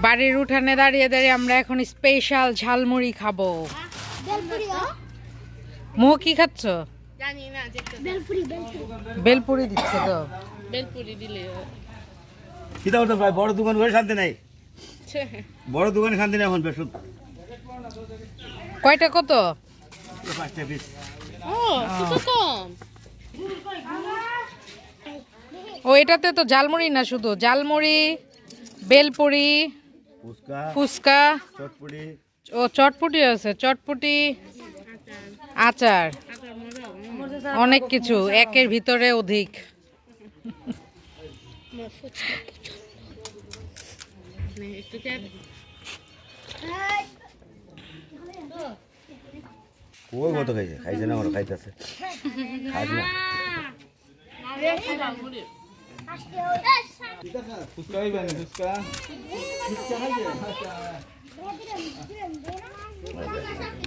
বাড়ির উঠানে দাঁড়িয়ে দাঁড়িয়ে আমরা এখন স্পেশাল ঝালমুড়ি খাবো। মো কি খাচ্ছ? জানি না, বেলপুরি দিচ্ছে তো। বেলপুরি দিলে কি দাও তো ভাই, বড় দোকান করে শান্তি নাই। বড় দোকানে শান্তি নেই এখন। বেশ কয়টা কত? 5টা পিস। ও কত কম। ও এটাতে তো ঝালমুড়ি না, শুধু ঝালমুড়ি, বেলপুরি, ফুচকা, চটপটি। ও চটপটি আছে, চটপটি, আচার, অনেক কিছু একের ভিতরে অধিক। কই মতো খাইছে? খাইছে না, ওরা খাইতেছে। খাস না। ফুচকা হইবে না, ফুচকা।